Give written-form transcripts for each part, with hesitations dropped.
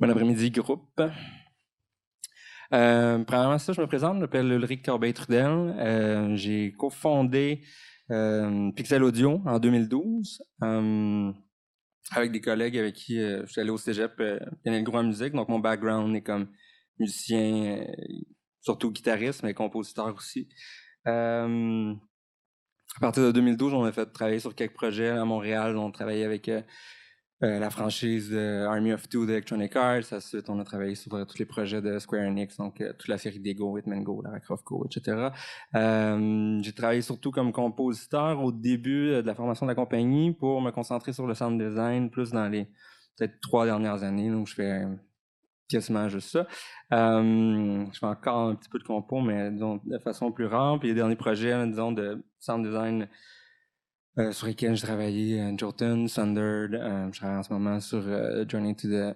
Bon après-midi, groupe. Premièrement, je me présente, je m'appelle Ulrich Corbeil-Trudel. J'ai cofondé Pixel Audio en 2012 avec des collègues avec qui je suis allé au cégep bien le gros en musique. Donc, mon background est comme musicien, surtout guitariste, mais compositeur aussi. À partir de 2012, on a fait travailler sur quelques projets à Montréal. On travaillait avec la franchise Army of Two d'Electronic Arts. Ensuite, on a travaillé sur tous les projets de Square Enix, donc toute la série des Go, Hitman Go, Lara Croft Go, etc. J'ai travaillé surtout comme compositeur au début de la formation de la compagnie pour me concentrer sur le sound design, plus dans les peut-être 3 dernières années, donc je fais quasiment juste ça. Je fais encore un petit peu de compo, mais disons, de façon plus rare. Puis les derniers projets, disons, de sound design sur lesquels j'ai travaillé, Jotun, Thunder, je travaille en ce moment sur Journey to the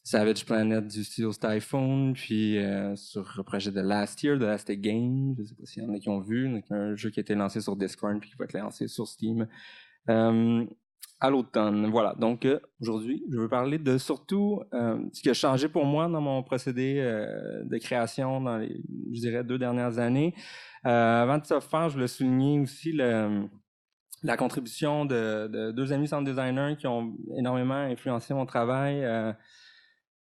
Savage Planet du studio Typhoon, puis sur le projet de Last Year, de Last Game, je sais pas s'il y en a qui ont vu, donc un jeu qui a été lancé sur Discord puis qui va être lancé sur Steam à l'automne. Voilà, donc aujourd'hui, je veux parler de surtout ce qui a changé pour moi dans mon procédé de création dans les, je dirais, 2 dernières années. Avant de ça faire, je voulais souligner aussi la contribution de 2 amis sound designers qui ont énormément influencé mon travail.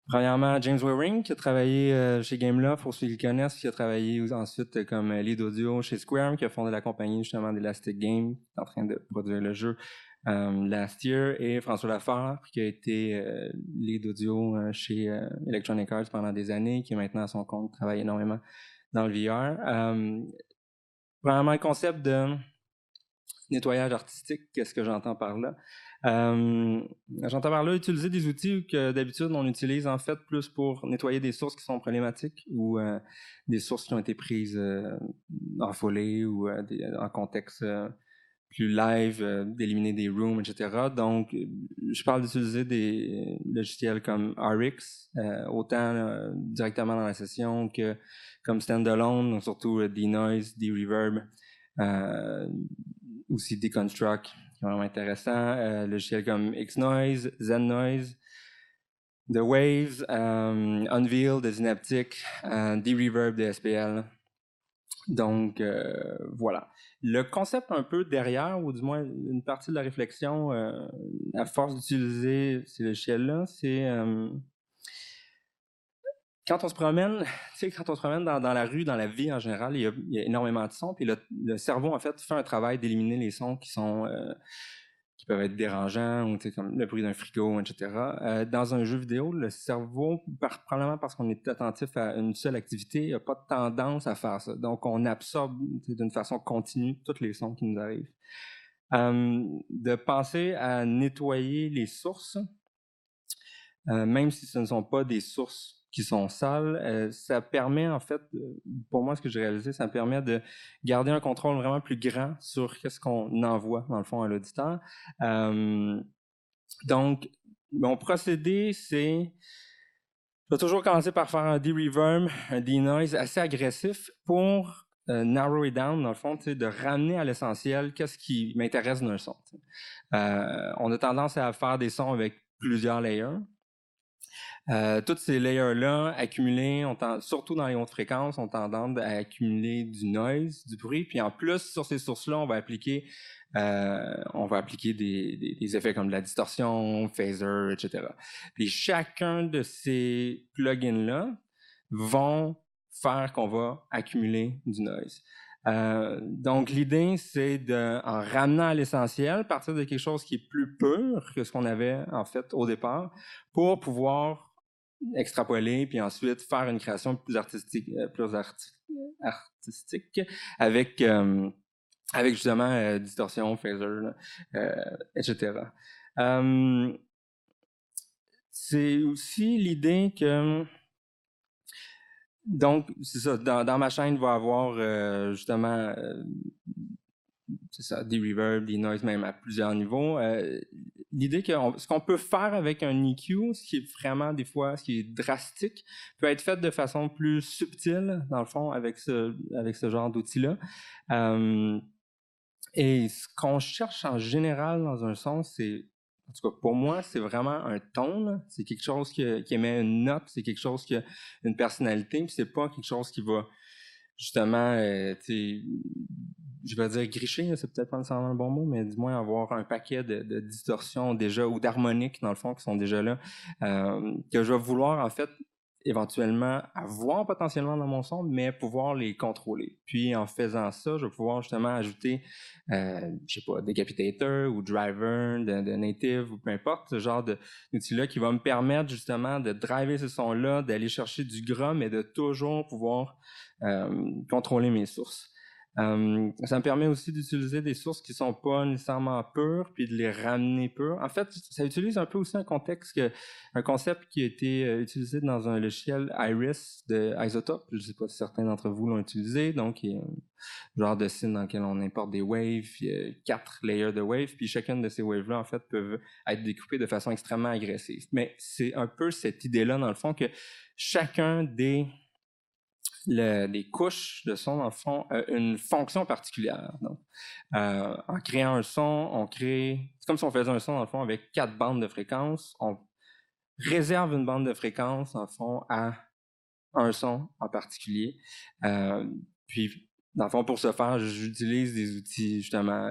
Premièrement, James Waring, qui a travaillé chez Gameloft, pour ceux qui le connaissent, qui a travaillé ensuite comme lead audio chez Square, qui a fondé la compagnie justement d'Elastic Game, qui est en train de produire le jeu Last Year, et François Lafare, qui a été lead audio chez Electronic Arts pendant des années, qui est maintenant à son compte, travaille énormément dans le VR. Premièrement, le concept de nettoyage artistique, qu'est-ce que j'entends par là? J'entends par là utiliser des outils que d'habitude on utilise en fait plus pour nettoyer des sources qui sont problématiques ou des sources qui ont été prises en folie ou en contexte plus live, d'éliminer des rooms, etc. Donc, je parle d'utiliser des logiciels comme RX, autant directement dans la session que comme standalone, donc surtout Denoise, Reverb, aussi Deconstruct, qui est vraiment intéressant. Logiciels comme Xnoise, Zennoise, The Waves, Unveil de Synaptic, D-Reverb de SPL. Donc, voilà. Le concept un peu derrière, ou du moins une partie de la réflexion, à force d'utiliser ces logiciels-là, c'est quand on se promène, quand on se promène dans la rue, dans la vie en général, il y a énormément de sons, puis le cerveau, en fait, fait un travail d'éliminer les sons qui sont qui peuvent être dérangeants, ou comme le bruit d'un frigo, etc. Dans un jeu vidéo, le cerveau, probablement parce qu'on est attentif à une seule activité, n'a pas de tendance à faire ça. Donc, on absorbe d'une façon continue tous les sons qui nous arrivent. De penser à nettoyer les sources, même si ce ne sont pas des sources qui sont sales, ça permet en fait, pour moi ce que j'ai réalisé, ça permet de garder un contrôle vraiment plus grand sur qu'est-ce qu'on envoie dans le fond à l'auditeur. Donc, mon procédé, c'est, je vais toujours commencer par faire un de-reverb, un de-noise assez agressif pour narrow it down, dans le fond, de ramener à l'essentiel qu'est-ce qui m'intéresse d'un son. On a tendance à faire des sons avec plusieurs layers. Tous ces layers-là, accumulés, surtout dans les hautes fréquences, ont tendance à accumuler du noise, du bruit. Puis en plus, sur ces sources-là, on va appliquer des effets comme de la distorsion, phaser, etc. Puis chacun de ces plugins-là vont faire qu'on va accumuler du noise. Donc l'idée, c'est en ramenant à l'essentiel, partir de quelque chose qui est plus pur que ce qu'on avait en fait au départ, pour pouvoir extrapoler, puis ensuite faire une création plus artistique avec justement distorsion, phaser, etc. C'est aussi l'idée que donc c'est ça, dans ma chaîne il va y avoir justement c'est ça, des reverbs, des noise même à plusieurs niveaux. L'idée que ce qu'on peut faire avec un EQ, ce qui est vraiment des fois, ce qui est drastique, peut être fait de façon plus subtile, dans le fond, avec ce genre d'outils-là. Et ce qu'on cherche en général dans un son, c'est en tout cas pour moi, c'est vraiment un ton. C'est quelque chose qui émet une note, c'est quelque chose qui a une personnalité, puis c'est pas quelque chose qui va justement, je vais dire gricher, c'est peut-être pas nécessairement un bon mot, mais du moins avoir un paquet de distorsions déjà ou d'harmoniques dans le fond qui sont déjà là, que je vais vouloir en fait éventuellement avoir potentiellement dans mon son, mais pouvoir les contrôler. Puis en faisant ça, je vais pouvoir justement ajouter, je sais pas, Decapitator ou Driver de Native ou peu importe, ce genre d'outil-là qui va me permettre justement de driver ce son-là, d'aller chercher du gras, mais de toujours pouvoir contrôler mes sources. Ça me permet aussi d'utiliser des sources qui sont pas nécessairement pures, puis de les ramener pures. En fait, ça utilise un peu aussi un concept qui a été utilisé dans un logiciel Iris de Isotope. Je ne sais pas si certains d'entre vous l'ont utilisé. Donc, il y a un genre de scene dans lequel on importe des waves. Il y a 4 layers de waves, puis chacune de ces waves-là, en fait, peuvent être découpées de façon extrêmement agressive. Mais c'est un peu cette idée-là, dans le fond, que chacun des couches de son, dans le fond, une fonction particulière. Donc, en créant un son, c'est comme si on faisait un son, dans le fond, avec 4 bandes de fréquences. On réserve une bande de fréquences, dans le fond, à un son en particulier. Puis, dans le fond, pour ce faire, j'utilise des outils, justement,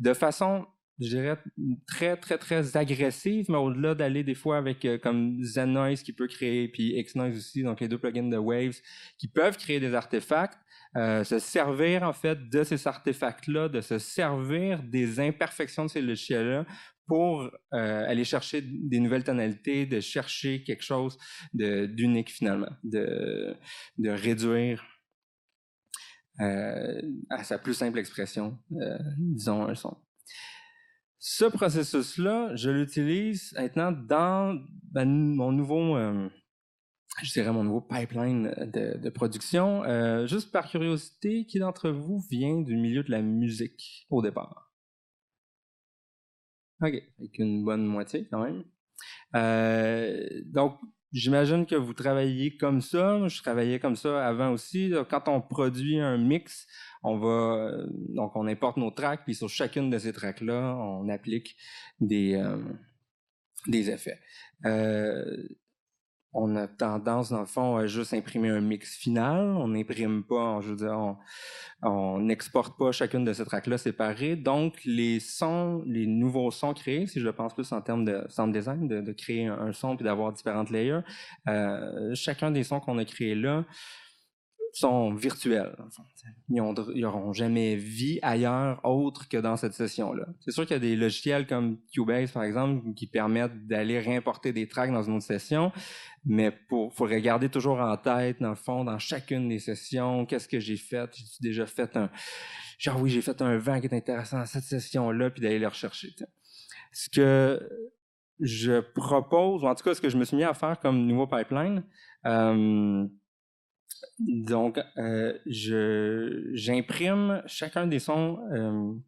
de façon, je dirais, très, très, très agressive, mais au-delà d'aller des fois avec comme ZenNoise qui peut créer, puis Xnoise aussi, donc les 2 plugins de Waves, qui peuvent créer des artefacts, se servir en fait de ces artefacts-là, de se servir des imperfections de ces logiciels-là pour aller chercher des nouvelles tonalités, de chercher quelque chose d'unique finalement, de réduire à sa plus simple expression, disons un son. Ce processus-là, je l'utilise maintenant dans mon nouveau, je dirais mon nouveau pipeline de production. Juste par curiosité, qui d'entre vous vient du milieu de la musique au départ? OK, avec une bonne moitié quand même. Donc, j'imagine que vous travaillez comme ça. Je travaillais comme ça avant aussi. Quand on produit un mix, donc on importe nos tracks, puis sur chacune de ces tracks-là, on applique des effets. On a tendance, dans le fond, à juste imprimer un mix final. On n'imprime pas, je veux dire, on n'exporte pas chacune de ces tracks-là séparées. Donc, les nouveaux sons créés, si je le pense plus en termes de sound design, de créer un son puis d'avoir différentes layers, chacun des sons qu'on a créés là sont virtuels. Ils n'auront jamais vie ailleurs autre que dans cette session-là. C'est sûr qu'il y a des logiciels comme Cubase, par exemple, qui permettent d'aller réimporter des tracks dans une autre session, mais faut regarder toujours en tête, dans le fond, dans chacune des sessions, qu'est-ce que j'ai fait? J'ai déjà fait j'ai fait un vent qui est intéressant dans cette session-là, puis d'aller le rechercher. T'sais. Ce que je propose, ou en tout cas ce que je me suis mis à faire comme nouveau pipeline, donc j'imprime chacun des sons,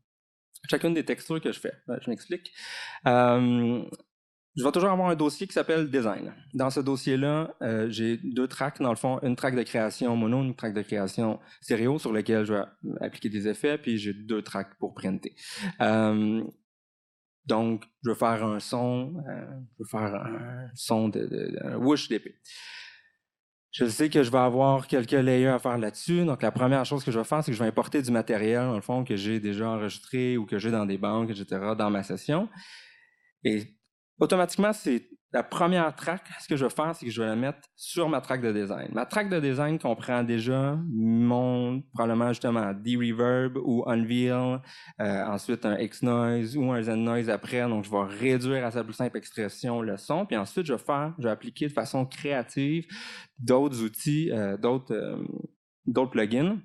chacune des textures que je fais. Je m'explique. Je vais toujours avoir un dossier qui s'appelle Design. Dans ce dossier-là, j'ai 2 tracks, dans le fond, une track de création mono, une track de création stéréo sur lequel je vais appliquer des effets, puis j'ai 2 tracks pour printer. Donc, je vais faire un son, un whoosh d'épée. Je sais que je vais avoir quelques layers à faire là-dessus. Donc, la première chose que je vais faire, c'est que je vais importer du matériel, dans le fond, que j'ai déjà enregistré ou que j'ai dans des banques, etc., dans ma session. Et automatiquement, c'est la première track. Ce que je vais faire, c'est que je vais la mettre sur ma track de design. Ma track de design comprend déjà probablement justement D-Reverb ou Unveil, ensuite un Xnoise ou un ZenNoise après. Donc, je vais réduire à sa plus simple expression le son. Puis ensuite, je vais appliquer de façon créative d'autres outils, d'autres plugins.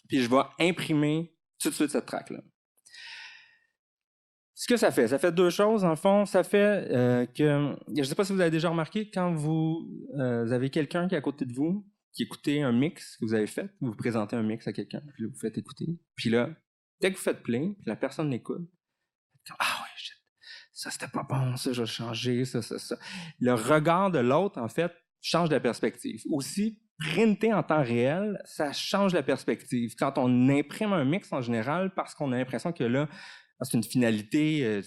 Puis je vais imprimer tout de suite cette track-là. Ce que ça fait 2 choses, en le fond. Ça fait que, je ne sais pas si vous avez déjà remarqué, quand vous avez quelqu'un qui est à côté de vous, qui écoutait un mix que vous avez fait, vous présentez un mix à quelqu'un, puis vous faites écouter. Puis là, dès que vous faites play, puis la personne l'écoute, ah ouais, shit, ça c'était pas bon, ça je vais changer, ça. Le regard de l'autre, en fait, change la perspective. Aussi, printer en temps réel, ça change la perspective. Quand on imprime un mix en général, parce qu'on a l'impression que là, c'est une finalité,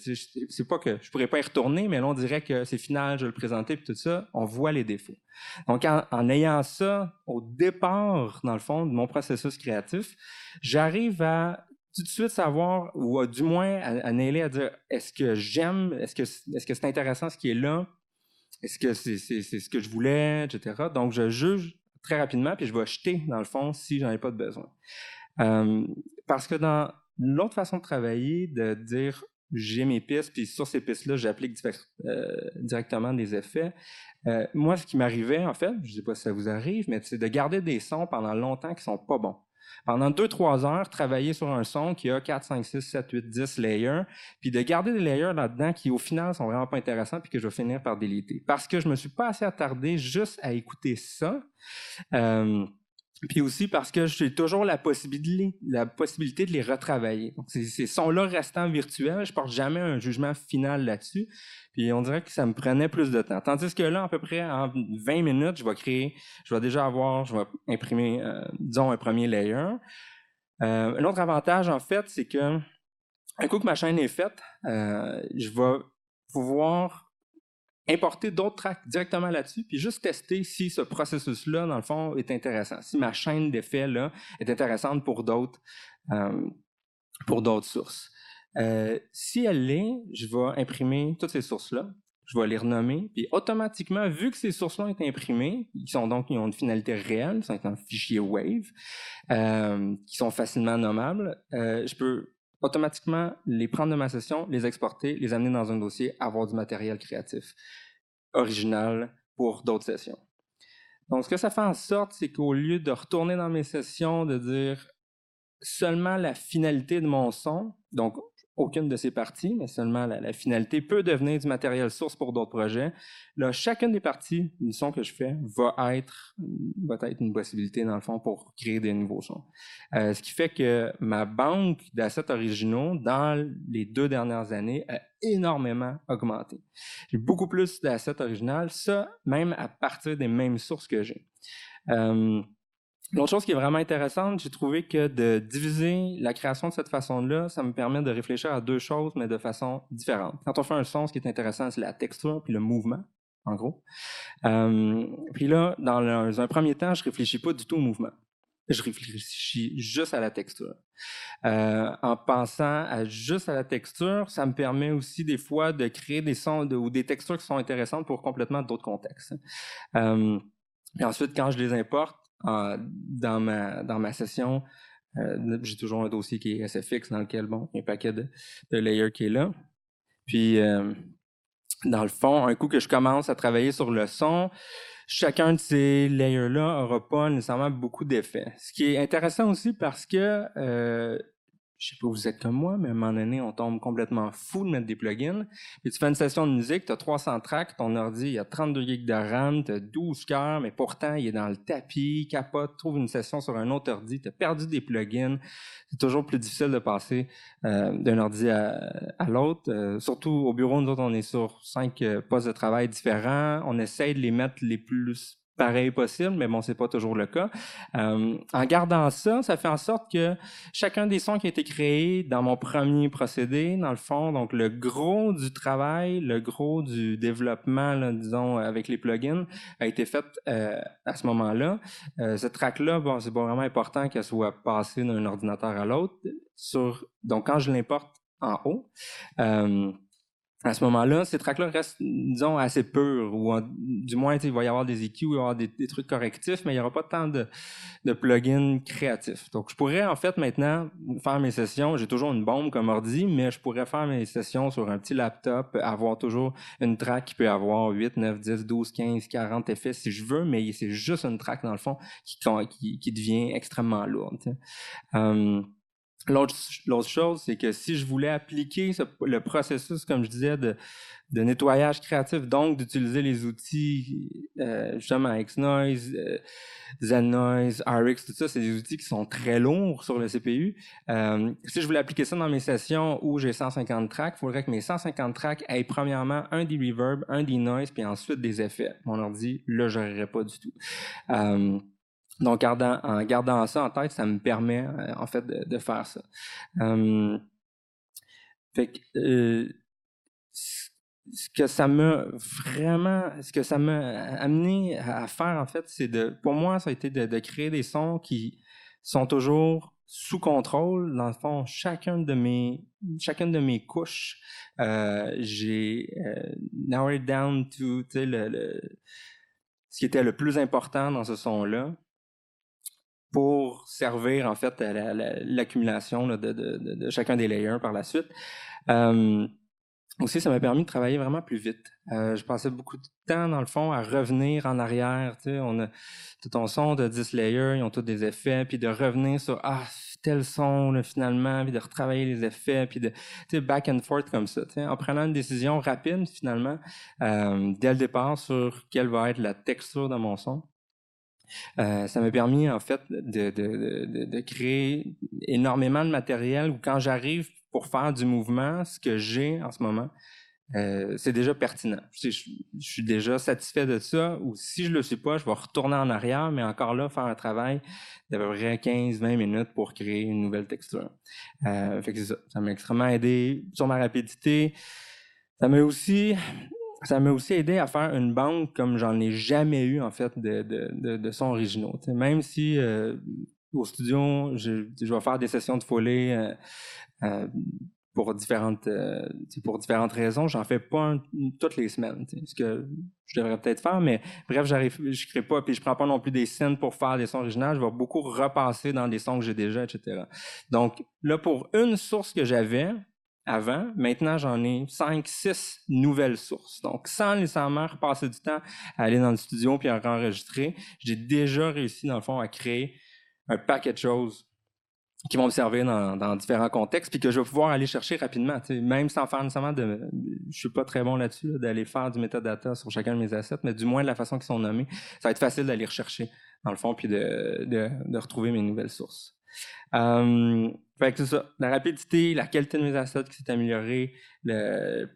c'est pas que je pourrais pas y retourner, mais là, on dirait que c'est final, je vais le présenter, puis tout ça, on voit les défauts. Donc, en ayant ça au départ, dans le fond, de mon processus créatif, j'arrive à tout de suite savoir, ou du moins à nailer, à dire, est-ce que j'aime, est-ce que c'est intéressant ce qui est là, est-ce que c'est ce que je voulais, etc. Donc, je juge très rapidement, puis je vais jeter, dans le fond, si j'en ai pas de besoin. Parce que dans l'autre façon de travailler, de dire j'ai mes pistes, puis sur ces pistes-là, j'applique directement des effets. Moi, ce qui m'arrivait, en fait, je ne sais pas si ça vous arrive, mais c'est de garder des sons pendant longtemps qui sont pas bons. Pendant 2-3 heures, travailler sur un son qui a 4, 5, 6, 7, 8, 10 layers, puis de garder des layers là-dedans qui, au final, sont vraiment pas intéressants, puis que je vais finir par déliter. Parce que je me suis pas assez attardé juste à écouter ça. Puis aussi parce que j'ai toujours la possibilité de les retravailler. Donc, ces sons-là restant virtuels, je porte jamais un jugement final là-dessus. Puis on dirait que ça me prenait plus de temps. Tandis que là, à peu près en 20 minutes, je vais imprimer, disons, un premier layer. Un autre avantage, en fait, c'est que un coup que ma chaîne est faite, je vais pouvoir importer d'autres tracks directement là-dessus, puis juste tester si ce processus-là, dans le fond, est intéressant. Si ma chaîne d'effets là est intéressante pour d'autres sources. Si elle l'est, je vais imprimer toutes ces sources-là, je vais les renommer, puis automatiquement, vu que ces sources-là ont été imprimées, ils ont une finalité réelle, c'est un fichier Wave, qui sont facilement nommables, je peux automatiquement les prendre de ma session, les exporter, les amener dans un dossier, avoir du matériel créatif original pour d'autres sessions. Donc, ce que ça fait en sorte, c'est qu'au lieu de retourner dans mes sessions, de dire seulement la finalité de mon son, donc aucune de ces parties, mais seulement la finalité peut devenir du matériel source pour d'autres projets. Là, chacune des parties du son que je fais va être une possibilité, dans le fond, pour créer des nouveaux sons. Ce qui fait que ma banque d'assets originaux, dans les 2 dernières années, a énormément augmenté. J'ai beaucoup plus d'assets originaux, ça, même à partir des mêmes sources que j'ai. L'autre chose qui est vraiment intéressante, j'ai trouvé que de diviser la création de cette façon-là, ça me permet de réfléchir à 2 choses, mais de façon différente. Quand on fait un son, ce qui est intéressant, c'est la texture puis le mouvement, en gros. Puis là, dans un premier temps, je réfléchis pas du tout au mouvement. Je réfléchis juste à la texture. En pensant juste à la texture, ça me permet aussi des fois de créer des sons ou des textures qui sont intéressantes pour complètement d'autres contextes. Et ensuite, quand je les importe, dans ma session, j'ai toujours un dossier qui est SFX dans lequel, bon, il y a un paquet de layers qui est là. Puis, dans le fond, un coup que je commence à travailler sur le son, chacun de ces layers-là n'aura pas nécessairement beaucoup d'effets. Ce qui est intéressant aussi parce que je sais pas, vous êtes comme moi, mais à un moment donné, on tombe complètement fou de mettre des plugins. Puis tu fais une session de musique, tu as 300 tracks, ton ordi, il y a 32 gigs de RAM, tu as 12 cœurs, mais pourtant, il est dans le tapis, capote, trouve une session sur un autre ordi, tu as perdu des plugins. C'est toujours plus difficile de passer d'un ordi à l'autre. Surtout au bureau, nous autres, on est sur 5 postes de travail différents. On essaye de les mettre les plus pareil possible, mais bon, c'est pas toujours le cas. En gardant ça, ça fait en sorte que chacun des sons qui a été créé dans mon premier procédé, dans le fond, donc le gros du travail, le gros du développement, là, disons, avec les plugins, a été fait à ce moment-là. Cette track-là, bon, c'est pas vraiment important qu'elle soit passée d'un ordinateur à l'autre. Donc, quand je l'importe en haut, à ce moment-là, ces tracks-là restent, disons, assez purs, ou du moins, il va y avoir des EQ, il va y avoir des trucs correctifs, mais il n'y aura pas tant de plugins créatifs. Donc, je pourrais, en fait, maintenant, faire mes sessions, j'ai toujours une bombe comme ordi, mais je pourrais faire mes sessions sur un petit laptop, avoir toujours une track qui peut avoir 8, 9, 10, 12, 15, 40 effets si je veux, mais c'est juste une track, dans le fond, qui devient extrêmement lourde. L'autre chose, c'est que si je voulais appliquer le processus, comme je disais, de nettoyage créatif, donc d'utiliser les outils, justement, Xnoise, ZenNoise, RX, tout ça, c'est des outils qui sont très lourds sur le CPU. Si je voulais appliquer ça dans mes sessions où j'ai 150 tracks, il faudrait que mes 150 tracks aient premièrement un des reverb, un des noise, puis ensuite des effets. Mon ordi, là, je n'aurais pas du tout. Donc, en gardant ça en tête, ça me permet, en fait, de faire ça. Fait que ce que ça m'a amené à faire, en fait, pour moi, ça a été de créer des sons qui sont toujours sous contrôle. Dans le fond, chacune de mes couches, j'ai narrowed down to, tu sais, ce qui était le plus important dans ce son-là pour servir, en fait, à l'accumulation de chacun des layers par la suite. Aussi, ça m'a permis de travailler vraiment plus vite. Je passais beaucoup de temps, dans le fond, à revenir en arrière. Tu sais, on a tout ton son de 10 layers, ils ont tous des effets, puis de revenir sur tel son, là, finalement, puis de retravailler les effets, puis de, tu sais, back and forth comme ça. Tu sais, en prenant une décision rapide, finalement, dès le départ, sur quelle va être la texture de mon son. Ça m'a permis, en fait, de créer énormément de matériel où quand j'arrive pour faire du mouvement, ce que j'ai en ce moment, c'est déjà pertinent. Je suis déjà satisfait de ça, ou si je le suis pas, je vais retourner en arrière, mais encore là, faire un travail d'à peu près 15-20 minutes pour créer une nouvelle texture. Fait que c'est ça. Ça m'a extrêmement aidé sur ma rapidité. Ça m'a aussi aidé à faire une banque comme j'en ai jamais eu, en fait, de sons originaux. T'sais, même si au studio, je vais faire des sessions de Foley pour différentes raisons. J'en fais pas toutes les semaines, ce que je devrais peut-être faire, mais bref, je crée pas, puis je prends pas non plus des scènes pour faire des sons originaux. Je vais beaucoup repasser dans des sons que j'ai déjà, etc. Donc là, pour une source que j'avais avant, maintenant j'en ai 5-6 nouvelles sources. Donc sans nécessairement repasser du temps à aller dans le studio puis à enregistrer, j'ai déjà réussi dans le fond à créer un paquet de choses qui vont me servir dans différents contextes, puis que je vais pouvoir aller chercher rapidement, même sans faire nécessairement je suis pas très bon là-dessus, d'aller faire du metadata sur chacun de mes assets, mais du moins de la façon qu'ils sont nommés, ça va être facile d'aller rechercher, dans le fond, puis de retrouver mes nouvelles sources. Fait que c'est ça, la rapidité, la qualité de mes assets qui s'est améliorée,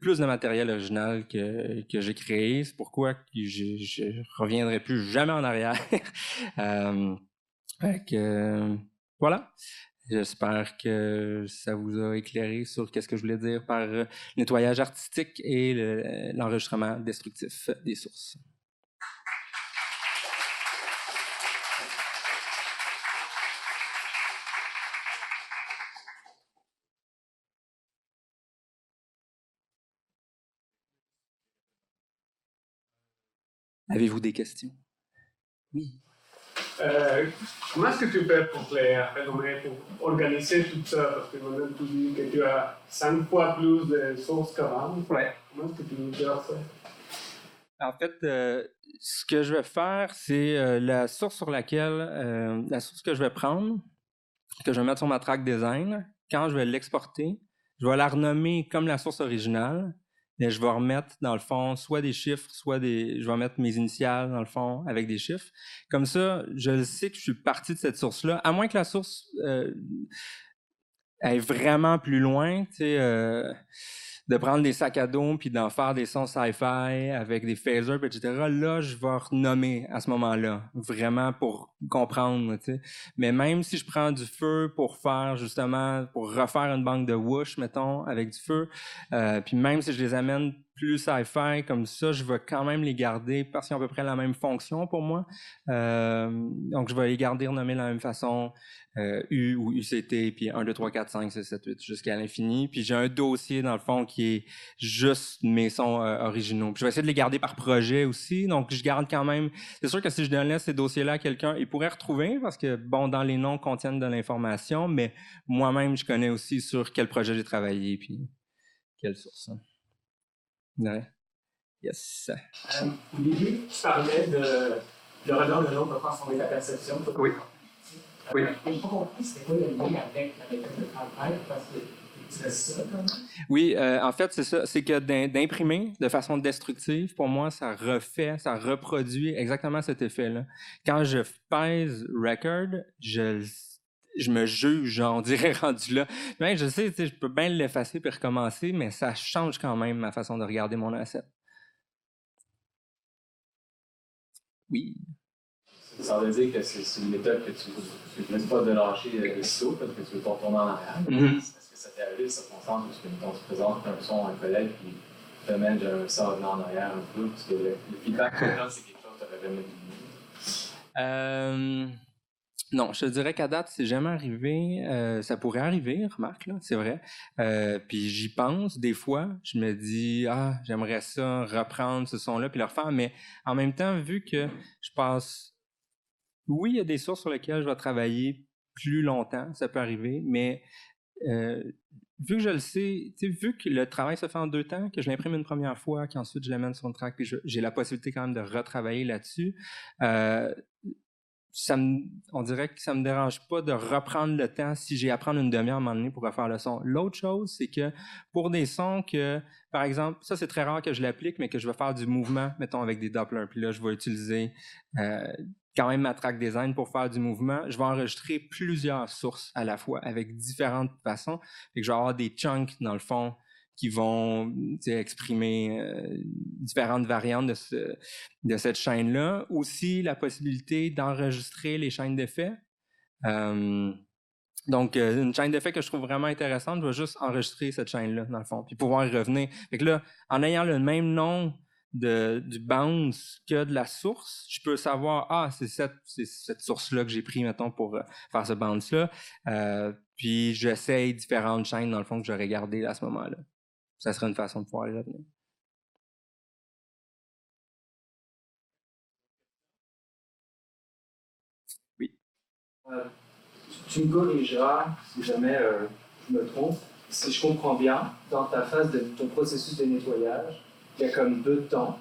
plus de matériel original que j'ai créé, c'est pourquoi je reviendrai plus jamais en arrière. Fait que, voilà. J'espère que ça vous a éclairé sur qu'est-ce que je voulais dire par nettoyage artistique et l'enregistrement destructif des sources. Avez-vous des questions? Oui. Comment est-ce que tu fais pour pour organiser tout ça? Parce que maintenant tu dis que tu as 5 fois plus de sources qu'avant. Ouais. Comment est-ce que tu gères ça? En fait, ce que je vais faire, c'est la source que je vais prendre, que je vais mettre sur ma track design. Quand je vais l'exporter, je vais la renommer comme la source originale. Mais je vais remettre, dans le fond, soit des chiffres, je vais mettre mes initiales, dans le fond, avec des chiffres. Comme ça, je sais que je suis parti de cette source-là, à moins que la source aille vraiment plus loin, tu sais, de prendre des sacs à dos puis d'en faire des sons sci-fi avec des phasers, etc. Là, je vais renommer à ce moment-là, vraiment pour comprendre, tu sais. Mais même si je prends du feu pour faire, justement, pour refaire une banque de whoosh, mettons, avec du feu, puis même si je les amène plus sci-fi comme ça, je vais quand même les garder parce qu'ils ont à peu près la même fonction pour moi. Donc, je vais les garder renommés de la même façon, U ou UCT, puis 1, 2, 3, 4, 5, 6, 7, 8, jusqu'à l'infini. Puis j'ai un dossier, dans le fond, qui est juste mes sons originaux. Puis je vais essayer de les garder par projet aussi. Donc, je garde quand même... C'est sûr que si je donnais ces dossiers-là à quelqu'un, il pourrait retrouver parce que, bon, dans les noms contiennent de l'information, mais moi-même, je connais aussi sur quel projet j'ai travaillé, puis quelle source. Ouais. Yes. Au début, tu parlais de regard de l'autre, de transformer ta perception. Oui. Oui. Je n'ai pas compris c'était quoi le lien avec la méthode de travail, parce que c'est ça, quand même. Oui, en fait, c'est ça. C'est que d'imprimer de façon destructive, pour moi, ça reproduit exactement cet effet-là. Quand je pèse record, je me juge, on dirait, rendu là. Mais je sais, je peux bien l'effacer puis recommencer, mais ça change quand même ma façon de regarder mon asset. Oui. Ça veut dire que c'est une méthode que tu ne laisses pas de lâcher le saut parce que tu veux pas retourner en arrière. Est-ce que ça t'est arrivé, ça circonstance parce que quand tu présentes un son à un collègue puis te mène ça revenir en arrière un peu, parce que le feedback que tu donnes, c'est quelque chose que tu n'aurais jamais dit. Non, je te dirais qu'à date, c'est jamais arrivé. Ça pourrait arriver, remarque, là, c'est vrai. Puis j'y pense des fois. Je me dis, j'aimerais ça reprendre ce son-là puis le refaire. Mais en même temps, vu que je pense, oui, il y a des sources sur lesquelles je vais travailler plus longtemps, ça peut arriver, mais vu que je le sais, vu que le travail se fait en 2 temps, que je l'imprime une première fois, qu'ensuite je l'amène sur une track, puis j'ai la possibilité quand même de retravailler là-dessus, on dirait que ça me dérange pas de reprendre le temps si j'ai à prendre une demi-heure à un moment donné pour refaire le son. L'autre chose, c'est que pour des sons que, par exemple, ça c'est très rare que je l'applique, mais que je vais faire du mouvement, mettons avec des Dopplers, puis là je vais utiliser quand même ma track design pour faire du mouvement. Je vais enregistrer plusieurs sources à la fois avec différentes façons. Fait que je vais avoir des chunks dans le fond qui vont exprimer différentes variantes de cette chaîne-là. Aussi, la possibilité d'enregistrer les chaînes d'effets. Donc, une chaîne d'effets que je trouve vraiment intéressante, je vais juste enregistrer cette chaîne-là, dans le fond, puis pouvoir y revenir. Fait que là, en ayant le même nom du bounce que de la source, je peux savoir, c'est cette source-là que j'ai pris, mettons, pour faire ce bounce-là. Puis, j'essaye différentes chaînes, dans le fond, que j'aurais gardées à ce moment-là. Ça serait une façon de pouvoir les revenir. Oui. Tu me corrigeras si jamais je me trompe. Si je comprends bien, dans ta phase de ton processus de nettoyage, il y a comme 2 temps.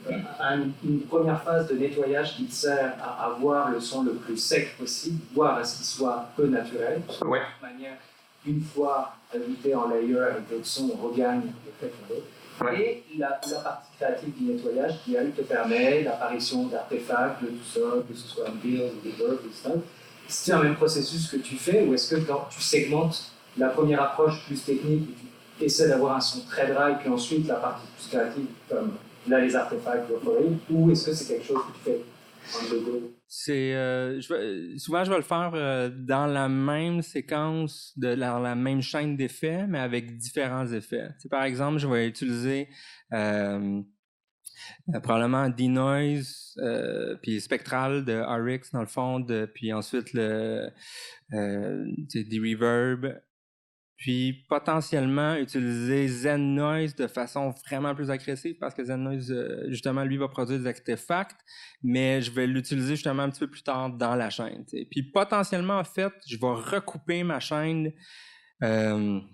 Une première phase de nettoyage qui te sert à avoir le son le plus sec possible, voire à ce qu'il soit peu naturel. Ouais. De toute manière, une fois ajouté en layer avec d'autres sons, on regagne l'effet qu'on veut. Ouais. Et la partie créative du nettoyage qui, elle, te permet l'apparition d'artefacts, de tout ça, que ce soit un build ou des verbs, ou stuff. C'est un même processus que tu fais, ou est-ce que tu segmentes la première approche plus technique et tu essaies d'avoir un son très dry, puis ensuite la partie plus créative, comme là les artefacts, ou est-ce que c'est quelque chose que tu fais en deux? Souvent, je vais le faire dans la même séquence, dans la même chaîne d'effets, mais avec différents effets. Par exemple, je vais utiliser probablement denoise, puis spectral de RX dans le fond, puis ensuite des reverb, puis potentiellement utiliser Zen Noise de façon vraiment plus agressive parce que Zen Noise, justement, lui va produire des artefacts, mais je vais l'utiliser justement un petit peu plus tard dans la chaîne. T'sais. Puis potentiellement, en fait, je vais recouper ma chaîne de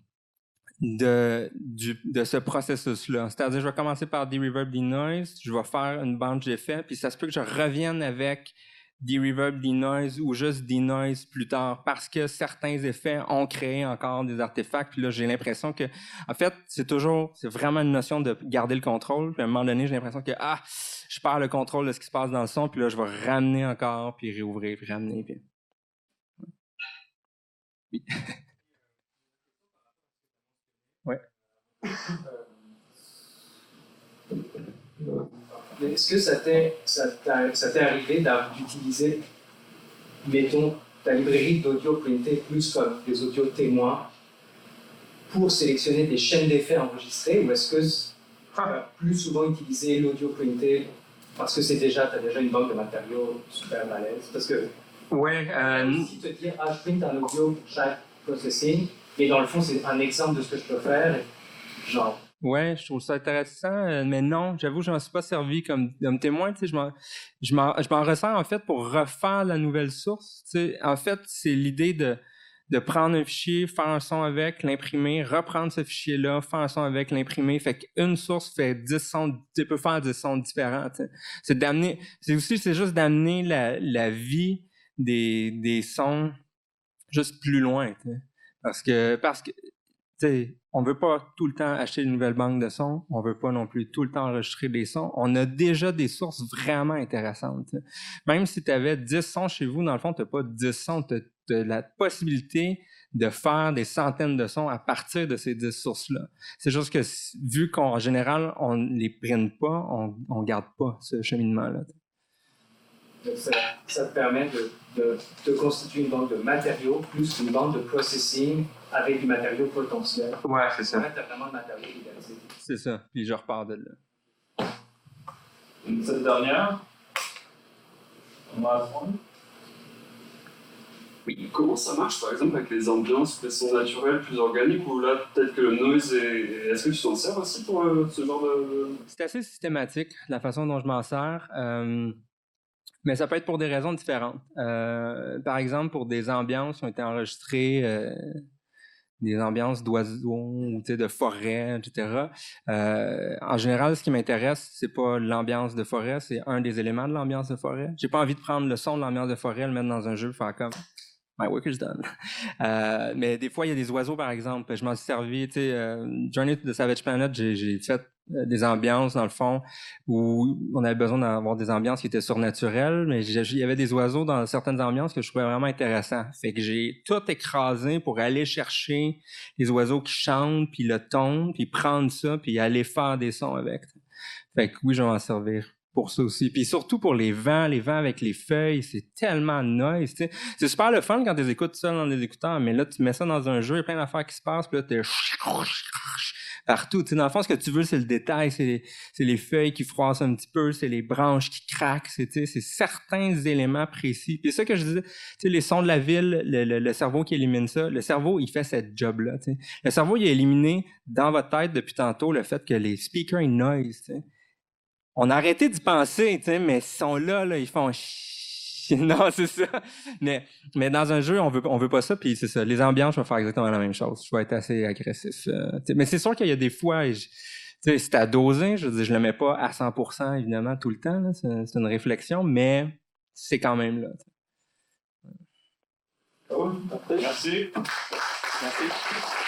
ce processus-là. C'est-à-dire, je vais commencer par D-Reverb, D-Noise, je vais faire une bande d'effets, puis ça se peut que je revienne avec D-Reverb, D-Noise ou juste D-Noise plus tard parce que certains effets ont créé encore des artefacts. Puis là, j'ai l'impression que, en fait, c'est vraiment une notion de garder le contrôle. Puis à un moment donné, j'ai l'impression que, je perds le contrôle de ce qui se passe dans le son, puis là, je vais ramener encore, puis réouvrir, puis ramener. Puis... Oui. Ouais. Est-ce que ça t'est arrivé d'utiliser, mettons, ta librairie d'audio printé plus comme des audios témoins pour sélectionner des chaînes d'effets enregistrées, ou est-ce que tu as plus souvent utilisé l'audio printé parce que tu as déjà une banque de matériaux super balèze? Parce que si te dire, je print un audio pour chaque processing, mais dans le fond, c'est un exemple de ce que je peux faire, genre. Ouais, je trouve ça intéressant, mais non, j'avoue, je m'en suis pas servi comme témoin. Tu sais, je m'en ressers en fait pour refaire la nouvelle source. Tu sais, en fait, c'est l'idée de prendre un fichier, faire un son avec, l'imprimer, reprendre ce fichier-là, faire un son avec, l'imprimer. Fait qu'une source fait 10 sons, tu peux faire 10 sons différents. Tu sais. C'est juste d'amener la vie des sons juste plus loin. Tu sais. Parce que t'sais, on veut pas tout le temps acheter une nouvelle banque de sons, on veut pas non plus tout le temps enregistrer des sons. On a déjà des sources vraiment intéressantes. T'sais. Même si tu avais 10 sons chez vous, dans le fond, tu n'as pas 10 sons, tu as la possibilité de faire des centaines de sons à partir de ces 10 sources-là. C'est juste que vu qu'en général, on ne les prenne pas, on ne garde pas ce cheminement-là. Donc ça te permet de constituer une banque de matériaux plus une banque de processing avec du matériau potentiel. Ouais, c'est ça. Là, tu as vraiment le matériau idéalisé. C'est ça. Puis je repars de là. Cette dernière, on va apprendre. Oui, comment ça marche par exemple avec les ambiances qui sont naturelles, plus organiques, ou là peut-être que le noise est... Est-ce que tu t'en sers aussi pour ce genre de... C'est assez systématique, la façon dont je m'en sers. Mais ça peut être pour des raisons différentes. Par exemple, pour des ambiances qui ont été enregistrées, des ambiances d'oiseaux ou de forêt, etc. En général, ce qui m'intéresse, c'est pas l'ambiance de forêt, c'est un des éléments de l'ambiance de forêt. J'ai pas envie de prendre le son de l'ambiance de forêt, le mettre dans un jeu, faire comme my work is done. Mais des fois, il y a des oiseaux, par exemple. Je m'en suis servi, Journey to the Savage Planet, j'ai fait des ambiances, dans le fond, où on avait besoin d'avoir des ambiances qui étaient surnaturelles, mais il y avait des oiseaux dans certaines ambiances que je trouvais vraiment intéressants. Fait que j'ai tout écrasé pour aller chercher les oiseaux qui chantent, puis le ton, puis prendre ça, puis aller faire des sons avec. Fait que oui, je vais m'en servir pour ça aussi. Puis surtout pour les vents avec les feuilles, c'est tellement nice, tu sais. C'est super le fun quand tu les écoutes seul dans les écouteurs, mais là, tu mets ça dans un jeu, il y a plein d'affaires qui se passent, puis là, t'es partout. Tu sais, dans le fond, ce que tu veux, c'est le détail, c'est les feuilles qui froissent un petit peu, c'est les branches qui craquent, c'est certains éléments précis. Puis c'est ça que je disais, tu sais, les sons de la ville, le cerveau qui élimine ça, le cerveau, il fait cette job-là, tu sais. Le cerveau, il a éliminé dans votre tête depuis tantôt le fait que les speakers, ils noise, tu sais. On a arrêté d'y penser, tu sais, mais ils sont là, ils font non, c'est ça. Mais dans un jeu, on veut pas ça, puis c'est ça. Les ambiances, je vais faire exactement la même chose. Je vais être assez agressif. Mais c'est sûr qu'il y a des fois, c'est à doser. Je veux dire, je le mets pas à 100%, évidemment, tout le temps. Là. C'est une réflexion, mais c'est quand même là. Cool. Merci. Merci.